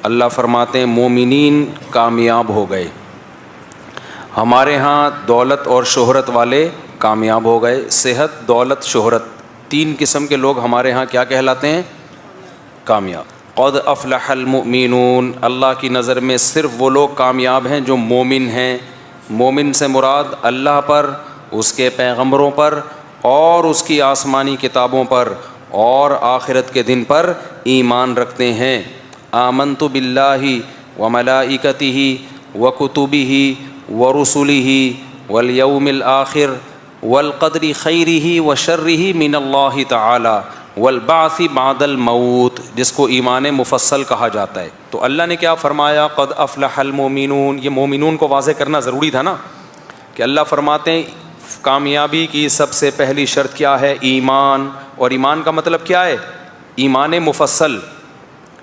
اللہ فرماتے ہیں مومنین کامیاب ہو گئے. ہمارے ہاں دولت اور شہرت والے کامیاب ہو گئے. صحت، دولت، شہرت، تین قسم کے لوگ ہمارے ہاں کیا کہلاتے ہیں؟ کامیاب. قد افلح المؤمنون، اللہ کی نظر میں صرف وہ لوگ کامیاب ہیں جو مومن ہیں. مومن سے مراد اللہ پر، اس کے پیغمبروں پر اور اس کی آسمانی کتابوں پر اور آخرت کے دن پر ایمان رکھتے ہیں. آمنت باللہ وملائکتہ وکتبہ ورسلہ والیوم الآخر والقدر خیرہ وشرہ من اللہ تعالی والبعث بعد الموت، جس کو ایمان مفصل کہا جاتا ہے. تو اللہ نے کیا فرمایا؟ قد افلح المؤمنون. یہ مومنون کو واضح کرنا ضروری تھا نا، کہ اللہ فرماتے ہیں کامیابی کی سب سے پہلی شرط کیا ہے؟ ایمان. اور ایمان کا مطلب کیا ہے؟ ایمان مفصل.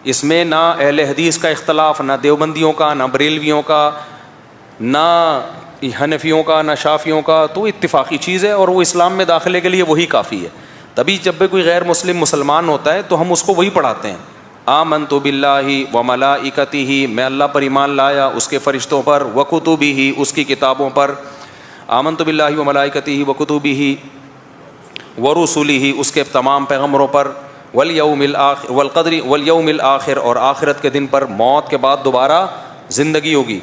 اس میں نہ اہل حدیث کا اختلاف، نہ دیوبندیوں کا، نہ بریلویوں کا، نہ حنفیوں کا، نہ شافیوں کا. تو اتفاقی چیز ہے، اور وہ اسلام میں داخلے کے لیے وہی کافی ہے. تبھی جب بھی کوئی غیر مسلم مسلمان ہوتا ہے تو ہم اس کو وہی پڑھاتے ہیں. آمنت باللہ وملائکتہ، میں اللہ پر ایمان لایا، اس کے فرشتوں پر، وکتبہ، اس کی کتابوں پر. آمنت باللہ وملائکتہ وکتبہ ورسلہ، اس کے تمام پیغمبروں پر، والیوم الآخر والقدر والیوم الآخر، اور آخرت کے دن پر، موت کے بعد دوبارہ زندگی ہوگی.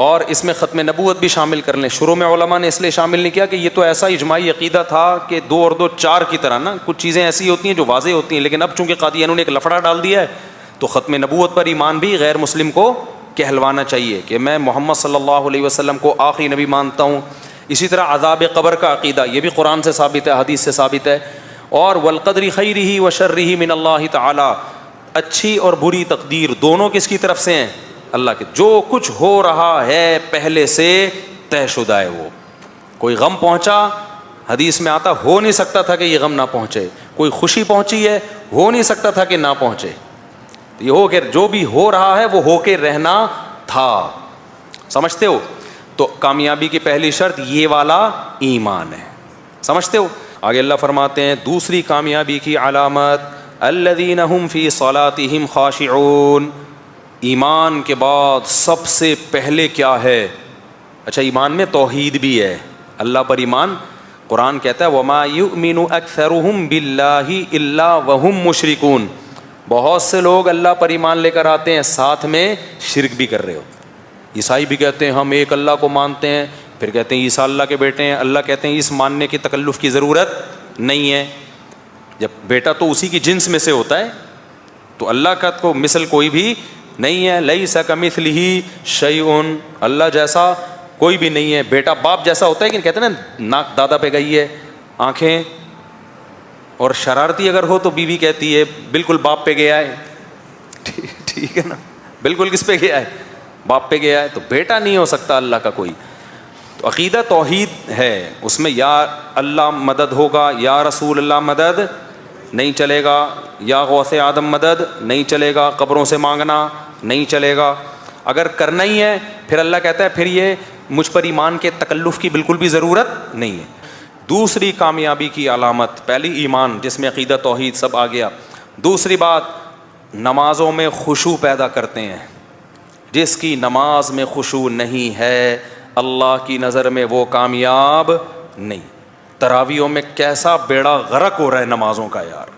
اور اس میں ختم نبوت بھی شامل کر لیں. شروع میں علماء نے اس لیے شامل نہیں کیا کہ یہ تو ایسا اجماعی عقیدہ تھا کہ 2 اور 2 4 کی طرح نا، کچھ چیزیں ایسی ہوتی ہیں جو واضح ہوتی ہیں، لیکن اب چونکہ قادیانیوں نے ایک لفڑا ڈال دیا ہے تو ختم نبوت پر ایمان بھی غیر مسلم کو کہلوانا چاہیے کہ میں محمد صلی اللہ علیہ وسلم کو آخری نبی مانتا ہوں. اسی طرح عذاب قبر کا عقیدہ، یہ بھی قرآن سے ثابت ہے، حدیث سے ثابت ہے. اور والقدر خیرہ وشرہ من اللہ تعالی، اچھی اور بری تقدیر دونوں کس کی طرف سے ہیں؟ اللہ کے. جو کچھ ہو رہا ہے پہلے سے طے شدہ ہے. وہ کوئی غم پہنچا، حدیث میں آتا ہو نہیں سکتا تھا کہ یہ غم نہ پہنچے. کوئی خوشی پہنچی ہے، ہو نہیں سکتا تھا کہ نہ پہنچے. یہ ہو کہ جو بھی ہو رہا ہے وہ ہو کے رہنا تھا. سمجھتے ہو؟ تو کامیابی کی پہلی شرط یہ والا ایمان ہے. سمجھتے ہو؟ آگے اللہ فرماتے ہیں دوسری کامیابی کی علامت الذین هم فی صلاتهم خاشعون. ایمان کے بعد سب سے پہلے کیا ہے؟ اچھا، ایمان میں توحید بھی ہے، اللہ پر ایمان. قرآن کہتا ہے وما یؤمن اکثرهم باللہ الا وهم مشرکون. بہت سے لوگ اللہ پر ایمان لے کر آتے ہیں، ساتھ میں شرک بھی کر رہے ہو. عیسائی بھی کہتے ہیں ہم ایک اللہ کو مانتے ہیں، پھر کہتے ہیں عیسیٰ اللہ کے بیٹے ہیں. اللہ کہتے ہیں اس ماننے کی تکلف کی ضرورت نہیں ہے، جب بیٹا تو اسی کی جنس میں سے ہوتا ہے، تو اللہ کا تو مثل کوئی بھی نہیں ہے. لیس کمثلہ شیء، اللہ جیسا کوئی بھی نہیں ہے. بیٹا باپ جیسا ہوتا ہے کہ کہتے ہیں نا ناک دادا پہ گئی ہے، آنکھیں، اور شرارتی اگر ہو تو بیوی کہتی ہے بالکل باپ پہ گیا ہے. ٹھیک ہے نا، بالکل کس پہ گیا ہے؟ باپ پہ گیا ہے. تو بیٹا نہیں ہو سکتا اللہ کا کوئی. تو عقیدہ توحید ہے، اس میں یا اللہ مدد ہوگا، یا رسول اللہ مدد نہیں چلے گا، یا غوث آدم مدد نہیں چلے گا، قبروں سے مانگنا نہیں چلے گا. اگر کرنا ہی ہے پھر اللہ کہتا ہے پھر یہ مجھ پر ایمان کے تکلف کی بالکل بھی ضرورت نہیں ہے. دوسری کامیابی کی علامت، پہلی ایمان جس میں عقیدہ توحید سب آ گیا. دوسری بات، نمازوں میں خشوع پیدا کرتے ہیں. جس کی نماز میں خشوع نہیں ہے اللہ کی نظر میں وہ کامیاب نہیں. تراویحوں میں کیسا بیڑا غرق ہو رہا ہے نمازوں کا یار.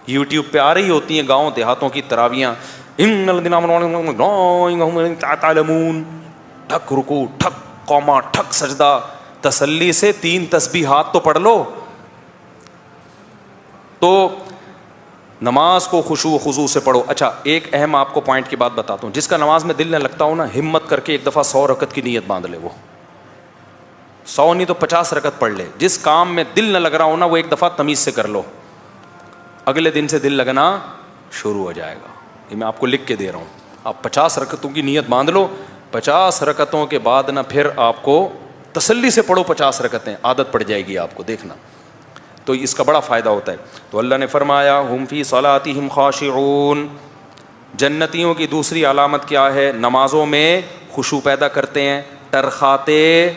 یوٹیوب پہ آ رہی ہوتی ہیں گاؤں دیہاتوں کی تراویحاں، ان الذین آمنوا تعلمون، ٹھک رکوع، ٹھک قوما، ٹھک سجدہ. تسلی سے 3 تسبیحات تو پڑھ لو. تو نماز کو خشوع و خضوع سے پڑھو. اچھا، ایک اہم آپ کو پوائنٹ کی بات بتاتا ہوں. جس کا نماز میں دل نہ لگتا ہو نا، ہمت کر کے ایک دفعہ 100 رکعت کی نیت باندھ لے. وہ 100 نہیں تو 50 رکعت پڑھ لے. جس کام میں دل نہ لگ رہا ہو نا وہ ایک دفعہ تمیز سے کر لو، اگلے دن سے دل لگنا شروع ہو جائے گا. یہ میں آپ کو لکھ کے دے رہا ہوں. آپ 50 رکعتوں کی نیت باندھ لو، 50 رکعتوں کے بعد نا پھر آپ کو تسلی سے پڑھو 50 رکعتیں، عادت پڑ جائے گی آپ کو، دیکھنا. تو اس کا بڑا فائدہ ہوتا ہے. تو اللہ نے فرمایا ہم فی صلاتہم خاشعون. جنتیوں کی دوسری علامت کیا ہے؟ نمازوں میں خشوع پیدا کرتے ہیں، ٹرخاتے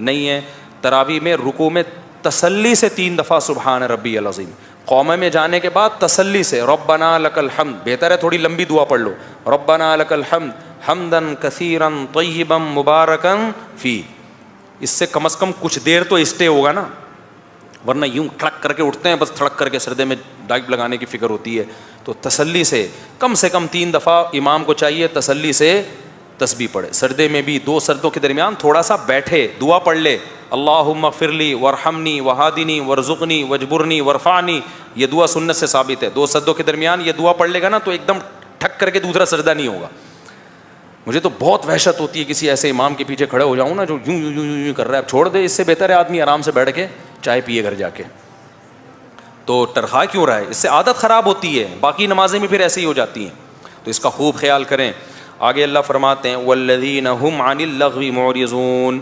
نہیں ہیں. تراویح میں رکوع میں تسلی سے 3 دفعہ سبحان ربی العظیم قومے میں جانے کے بعد تسلی سے ربنا لک الحمد، بہتر ہے تھوڑی لمبی دعا پڑھ لو، ربنا لک الحمد حمدا کثیرا طیبا مبارکا فی، اس سے کم از کم کچھ دیر تو اسٹے ہوگا نا، ورنہ یوں ٹھڑک کر کے اٹھتے ہیں بس تھڑک کر کے سردے میں ڈائپ لگانے کی فکر ہوتی ہے. تو تسلی سے کم 3 دفعہ امام کو چاہیے تسلی سے تسبیح پڑھے. سردے میں بھی 2 سردوں کے درمیان تھوڑا سا بیٹھے دعا پڑھ لے، اللہم اغفر لی وارحمنی وہادنی وارزقنی واجبرنی وارفعنی، یہ دعا سنت سے ثابت ہے. 2 سردوں کے درمیان یہ دعا پڑھ لے گا نا تو ایک دم ٹھک کر کے دوسرا سردہ نہیں ہوگا. مجھے تو بہت وحشت ہوتی ہے کسی ایسے امام کے پیچھے کھڑے ہو جاؤں نا جو یوں یوں یوں یوں کر رہا ہے. اب چھوڑ دے، اس سے بہتر ہے آدمی آرام سے بیٹھ کے چائے پیے گھر جا کے. تو ٹرخا کیوں رہا ہے؟ اس سے عادت خراب ہوتی ہے، باقی نمازیں بھی پھر ایسے ہی ہو جاتی ہیں. تو اس کا خوب خیال کریں. آگے اللہ فرماتے ہیں والذین هم عن اللغو معرضون،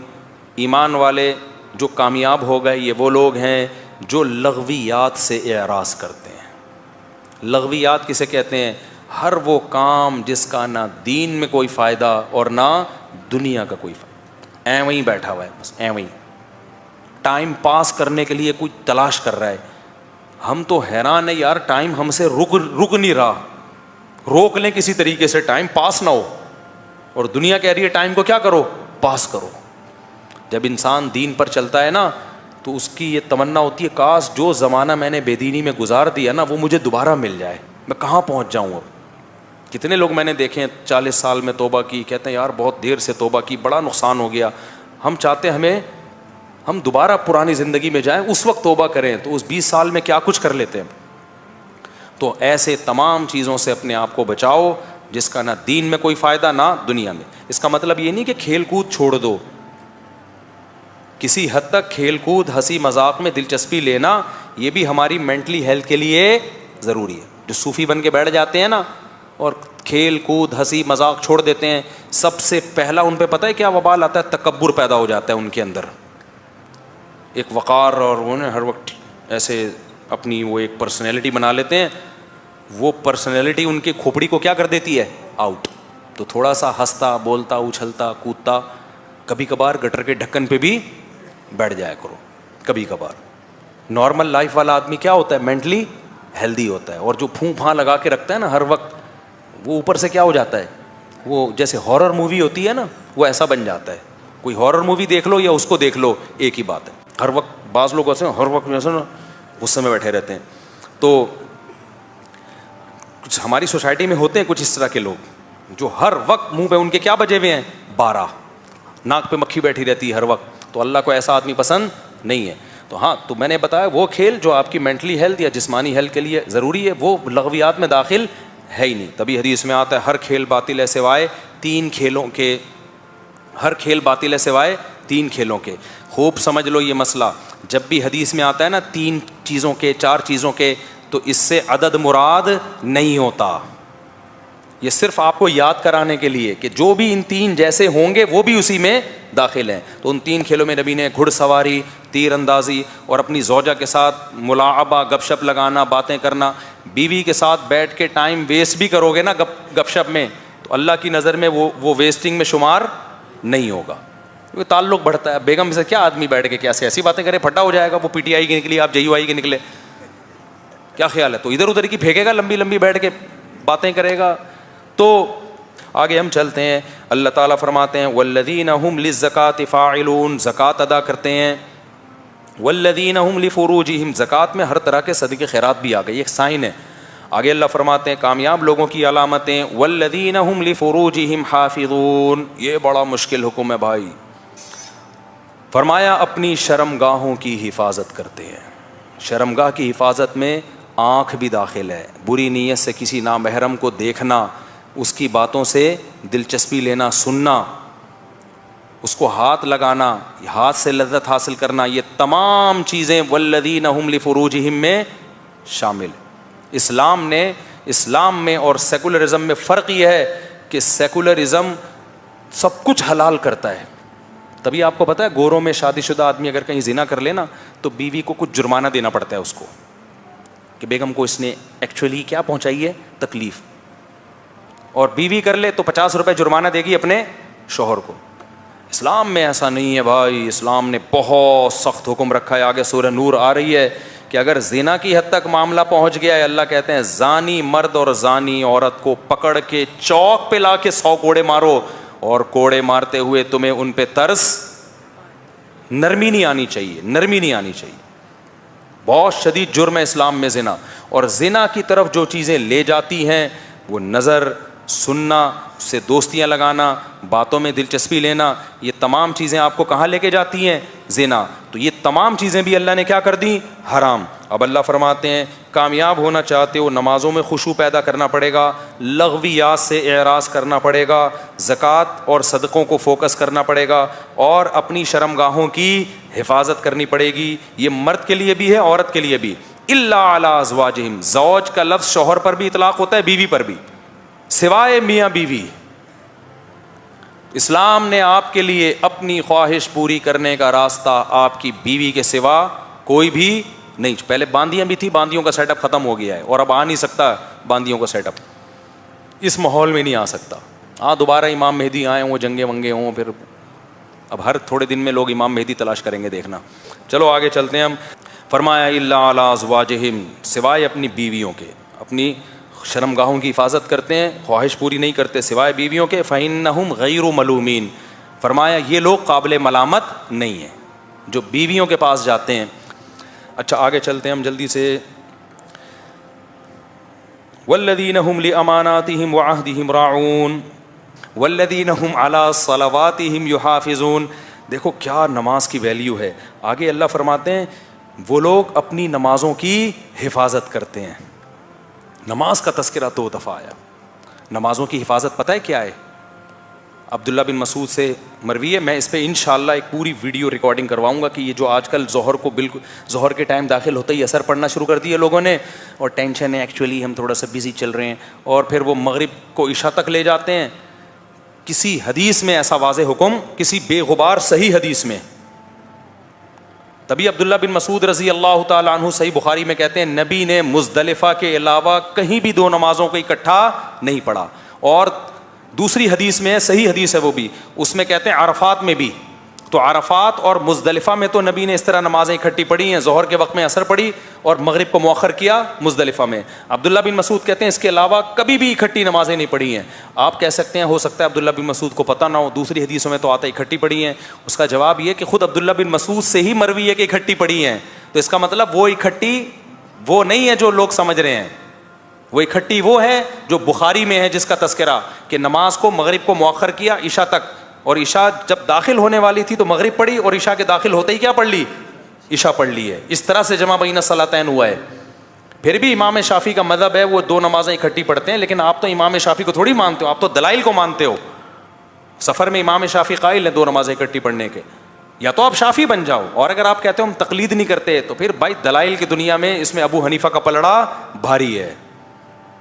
ایمان والے جو کامیاب ہو گئے یہ وہ لوگ ہیں جو لغویات سے اعراض کرتے ہیں. لغویات کسے کہتے ہیں؟ ہر وہ کام جس کا نہ دین میں کوئی فائدہ اور نہ دنیا کا کوئی فائدہ، ایویں ہی بیٹھا ہوا ہے بس ایویں ٹائم پاس کرنے کے لیے کوئی تلاش کر رہا ہے. ہم تو حیران ہے یار، ٹائم ہم سے رک نہیں رہا. روک لیں کسی طریقے سے ٹائم پاس نہ ہو، اور دنیا کہہ رہی ہے ٹائم کو کیا کرو، پاس کرو. جب انسان دین پر چلتا ہے نا تو اس کی یہ تمنا ہوتی ہے کاش جو زمانہ میں نے بے دینی میں گزار دیا نا وہ مجھے دوبارہ مل جائے، میں کہاں پہنچ جاؤں. اب کتنے لوگ میں نے دیکھے ہیں 40 سال میں توبہ کی، کہتے ہیں یار بہت دیر سے توبہ کی، بڑا نقصان ہو گیا. ہم چاہتے ہیں ہم دوبارہ پرانی زندگی میں جائیں، اس وقت توبہ کریں تو اس 20 سال میں کیا کچھ کر لیتے ہیں. تو ایسے تمام چیزوں سے اپنے آپ کو بچاؤ جس کا نہ دین میں کوئی فائدہ نہ دنیا میں. اس کا مطلب یہ نہیں کہ کھیل کود چھوڑ دو، کسی حد تک کھیل کود ہنسی مذاق میں دلچسپی لینا یہ بھی ہماری مینٹلی ہیلتھ کے لیے ضروری ہے. جو صوفی بن کے بیٹھ جاتے ہیں نا اور کھیل کود ہنسی مذاق چھوڑ دیتے ہیں، سب سے پہلا ان پہ پتہ ہے کیا وبال آتا ہے؟ تکبر پیدا ہو جاتا ہے ان کے اندر، ایک وقار، اور وہ ہر وقت ایسے اپنی وہ ایک پرسنالٹی بنا لیتے ہیں. وہ پرسنالٹی ان کی کھوپڑی کو کیا کر دیتی ہے؟ آؤٹ. تو تھوڑا سا ہنستا بولتا اچھلتا کودتا، کبھی کبھار گٹر کے ڈھکن پہ بھی بیٹھ جایا کرو کبھی کبھار. نارمل لائف والا آدمی کیا ہوتا ہے؟ مینٹلی ہیلدی ہوتا ہے. اور جو پھوں پھاں لگا کے رکھتا ہے نا ہر وقت، وہ اوپر سے کیا ہو جاتا ہے؟ وہ جیسے ہارر مووی ہوتی ہے نا وہ ایسا بن جاتا ہے. کوئی ہارر مووی دیکھ لو یا اس کو دیکھ لو ایک ہی بات ہے. ہر وقت بعض لوگ ایسے ہر وقت ایسے نا غصے میں بیٹھے رہتے ہیں. تو کچھ ہماری سوسائٹی میں ہوتے ہیں کچھ اس طرح کے لوگ جو ہر وقت منہ پہ ان کے کیا بجے ہوئے ہیں؟ 12، ناک پہ مکھی بیٹھی رہتی ہے ہر وقت. تو اللہ کو ایسا آدمی پسند نہیں ہے. تو ہاں، تو میں نے بتایا وہ کھیل جو آپ کی مینٹلی ہیلتھ یا جسمانی ہیلتھ کے لیے ضروری ہے وہ لغویات میں داخل ہے ہی نہیں. تبھی حدیث میں آتا ہے ہر کھیل باطل ہے سوائے 3 کھیلوں کے، ہر کھیل باطل ہے سوائے 3 کھیلوں کے. خوب سمجھ لو یہ مسئلہ. جب بھی حدیث میں آتا ہے نا 3 چیزوں کے 4 چیزوں کے، تو اس سے عدد مراد نہیں ہوتا. یہ صرف آپ کو یاد کرانے کے لیے کہ جو بھی ان 3 جیسے ہوں گے وہ بھی اسی میں داخل ہیں. تو ان 3 کھیلوں میں نبی نے گھڑ سواری، تیر اندازی اور اپنی زوجہ کے ساتھ ملاعبہ، گپ شپ لگانا، باتیں کرنا. بیوی کے ساتھ بیٹھ کے ٹائم ویسٹ بھی کرو گے نا گپ شپ میں تو اللہ کی نظر میں وہ ویسٹنگ میں شمار نہیں ہوگا. کیونکہ تعلق بڑھتا ہے. بیگم سے کیا آدمی بیٹھ کے کیا ایسی باتیں کرے؟ پھٹا ہو جائے گا. وہ پی ٹی آئی کی نکلی، آپ جے یو آئی کے نکلے، کیا خیال ہے؟ تو ادھر ادھر کی پھینکے گا، لمبی لمبی بیٹھ کے باتیں کرے گا. تو آگے ہم چلتے ہیں. اللہ تعالیٰ فرماتے ہیں والذین هم للزکاۃ فاعلون، زکوٰۃ ادا کرتے ہیں. والذین هم لفروجہم، زکوٰۃ میں ہر طرح کے صدقے خیرات بھی آ گئی، ایک سائن ہے. آگے اللہ فرماتے ہیں کامیاب لوگوں کی علامتیں والذین هم لفروجہم حافظون. یہ بڑا مشکل حکم ہے بھائی. فرمایا اپنی شرمگاہوں کی حفاظت کرتے ہیں. شرمگاہ کی حفاظت میں آنکھ بھی داخل ہے. بری نیت سے کسی نامحرم کو دیکھنا، اس کی باتوں سے دلچسپی لینا، سننا، اس کو ہاتھ لگانا، ہاتھ سے لذت حاصل کرنا، یہ تمام چیزیں والذین هم لفروجہم میں شامل. اسلام میں اور سیکولرزم میں فرق یہ ہے کہ سیکولرزم سب کچھ حلال کرتا ہے. تبھی آپ کو پتہ ہے گوروں میں شادی شدہ آدمی اگر کہیں زنا کر لینا تو بیوی کو کچھ جرمانہ دینا پڑتا ہے اس کو کہ بیگم کو اس نے ایکچولی کیا پہنچائی ہے؟ تکلیف. اور بیوی کر لے تو 50 روپے جرمانہ دے گی اپنے شوہر کو. اسلام میں ایسا نہیں ہے بھائی. اسلام نے بہت سخت حکم رکھا ہے. آگے سورہ نور آ رہی ہے کہ اگر زنا کی حد تک معاملہ پہنچ گیا ہے، اللہ کہتے ہیں زانی مرد اور زانی عورت کو پکڑ کے چوک پہ لا کے 100 کوڑے مارو، اور کوڑے مارتے ہوئے تمہیں ان پہ ترس، نرمی نہیں آنی چاہیے، نرمی نہیں آنی چاہیے. بہت شدید جرم ہے اسلام میں زنا. اور زنا کی طرف جو چیزیں لے جاتی ہیں وہ نظر، سننا، اس سے دوستیاں لگانا، باتوں میں دلچسپی لینا، یہ تمام چیزیں آپ کو کہاں لے کے جاتی ہیں؟ زنا. تو یہ تمام چیزیں بھی اللہ نے کیا کر دی؟ حرام. اب اللہ فرماتے ہیں کامیاب ہونا چاہتے ہو نمازوں میں خشوع پیدا کرنا پڑے گا، لغویات سے اعراض کرنا پڑے گا، زکوٰۃ اور صدقوں کو فوکس کرنا پڑے گا، اور اپنی شرمگاہوں کی حفاظت کرنی پڑے گی. یہ مرد کے لیے بھی ہے، عورت کے لیے بھی. الا علی ازواجہم، زوج کا لفظ شوہر پر بھی اطلاق ہوتا ہے، بیوی پر بھی، سوائے میاں بیوی. اسلام نے آپ کے لیے اپنی خواہش پوری کرنے کا راستہ آپ کی بیوی کے سوا کوئی بھی نہیں. پہلے باندیاں بھی تھی، باندیوں کا سیٹ اپ ختم ہو گیا ہے، اور اب آ نہیں سکتا باندیوں کا سیٹ اپ، اس ماحول میں نہیں آ سکتا. ہاں دوبارہ امام مہدی آئے ہوں، جنگیں ونگیں ہوں، پھر اب ہر تھوڑے دن میں لوگ امام مہدی تلاش کریں گے، دیکھنا. چلو آگے چلتے ہیں ہم. فرمایا الا علی ازواجہم، سوائے اپنی بیویوں کے، اپنی شرمگاہوں کی حفاظت کرتے ہیں، خواہش پوری نہیں کرتے سوائے بیویوں کے. فإنہم غیر ملومین، فرمایا یہ لوگ قابل ملامت نہیں ہیں جو بیویوں کے پاس جاتے ہیں. اچھا آگے چلتے ہیں ہم جلدی سے. والذین هم لأماناتهم وعہدہم راعون والذین هم علی صلواتہم یحافظون. دیکھو کیا نماز کی ویلیو ہے. آگے اللہ فرماتے ہیں وہ لوگ اپنی نمازوں کی حفاظت کرتے ہیں. نماز کا تذکرہ 2 دفعہ آیا. نمازوں کی حفاظت پتہ ہے کیا ہے؟ عبداللہ بن مسعود سے مروی ہے. میں اس پہ انشاءاللہ ایک پوری ویڈیو ریکارڈنگ کرواؤں گا کہ یہ جو آج کل ظہر کے ٹائم داخل ہوتا ہی اثر پڑنا شروع کر دیا لوگوں نے، اور ٹینشن ہے، ایکچولی ہم تھوڑا سا بزی چل رہے ہیں، اور پھر وہ مغرب کو عشاء تک لے جاتے ہیں. کسی حدیث میں ایسا واضح حکم، کسی بے غبار صحیح حدیث میں، تبھی عبداللہ بن مسعود رضی اللہ تعالیٰ عنہ صحیح بخاری میں کہتے ہیں نبی نے مزدلفہ کے علاوہ کہیں بھی 2 نمازوں کو اکٹھا نہیں پڑھا. اور دوسری حدیث میں، صحیح حدیث ہے وہ بھی، اس میں کہتے ہیں عرفات میں بھی. تو عرفات اور مزدلفہ میں تو نبی نے اس طرح نمازیں اکٹھی پڑھی ہیں، ظہر کے وقت میں اثر پڑی اور مغرب کو مؤخر کیا مزدلفہ میں. عبداللہ بن مسعود کہتے ہیں اس کے علاوہ کبھی بھی اکٹھی نمازیں نہیں پڑھی ہیں. آپ کہہ سکتے ہیں ہو سکتا ہے عبداللہ بن مسعود کو پتہ نہ ہو، دوسری حدیثوں میں تو آتا ہے اکٹھی پڑھی ہیں. اس کا جواب یہ کہ خود عبداللہ بن مسعود سے ہی مروی ہے کہ اکٹھی پڑھی ہیں. تو اس کا مطلب وہ اکٹھی وہ نہیں ہے جو لوگ سمجھ رہے ہیں، وہ اکٹھی وہ ہے جو بخاری میں ہے، جس کا تذکرہ کہ نماز کو مغرب کو مؤخر کیا عشاء تک، اور عشاء جب داخل ہونے والی تھی تو مغرب پڑھی، اور عشاء کے داخل ہوتے ہی کیا پڑھ لی؟ عشاء پڑھ لی ہے. اس طرح سے جمع بین الصلاتین ہوا ہے. پھر بھی امام شافعی کا مذہب ہے وہ 2 نمازیں اکٹھی پڑھتے ہیں، لیکن آپ تو امام شافعی کو تھوڑی مانتے ہو، آپ تو دلائل کو مانتے ہو. سفر میں امام شافعی قائل ہیں 2 نمازیں اکٹھی پڑھنے کے. یا تو آپ شافعی بن جاؤ، اور اگر آپ کہتے ہو ہم تقلید نہیں کرتے تو پھر بھائی دلائل کی دنیا میں اس میں ابو حنیفہ کا پلڑا بھاری ہے.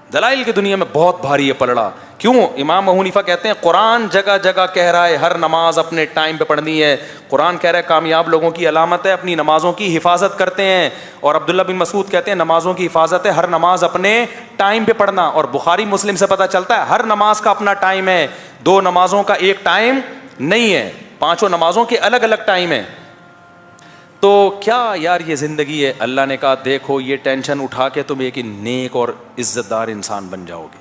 دلائل کی دنیا میں بہت بھاری ہے پلڑا. کیوں؟ امام ابو حنیفہ کہتے ہیں قرآن جگہ جگہ کہہ رہا ہے ہر نماز اپنے ٹائم پہ پڑھنی ہے. قرآن کہہ رہا ہے کامیاب لوگوں کی علامت ہے اپنی نمازوں کی حفاظت کرتے ہیں. اور عبداللہ بن مسعود کہتے ہیں نمازوں کی حفاظت ہے ہر نماز اپنے ٹائم پہ پڑھنا. اور بخاری مسلم سے پتہ چلتا ہے ہر نماز کا اپنا ٹائم ہے، 2 نمازوں کا ایک ٹائم نہیں ہے، 5 نمازوں کے الگ الگ ٹائم ہے. تو کیا یار یہ زندگی ہے؟ اللہ نے کہا دیکھو یہ ٹینشن اٹھا کے تم ایک نیک اور عزت دار انسان بن جاؤ گے،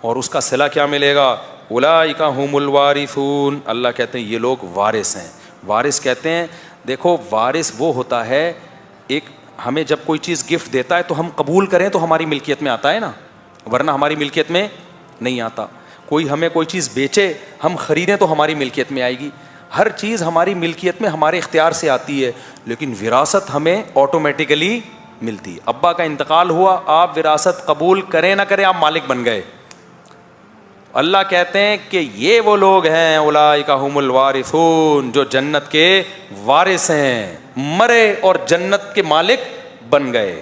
اور اس کا صلہ کیا ملے گا؟ اولئک هم الوارثون. اللہ کہتے ہیں یہ لوگ وارث ہیں. وارث کہتے ہیں دیکھو وارث وہ ہوتا ہے، ایک ہمیں جب کوئی چیز گفٹ دیتا ہے تو ہم قبول کریں تو ہماری ملکیت میں آتا ہے نا، ورنہ ہماری ملکیت میں نہیں آتا. کوئی ہمیں کوئی چیز بیچے، ہم خریدیں تو ہماری ملکیت میں آئے گی. ہر چیز ہماری ملکیت میں ہمارے اختیار سے آتی ہے، لیکن وراثت ہمیں آٹومیٹیکلی ملتی ہے. ابا کا انتقال ہوا، آپ وراثت قبول کریں نہ کریں آپ مالک بن گئے. اللہ کہتے ہیں کہ یہ وہ لوگ ہیں اولئک هم الوارثون جو جنت کے وارث ہیں، مرے اور جنت کے مالک بن گئے.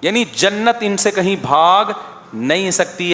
یعنی جنت ان سے کہیں بھاگ نہیں سکتی.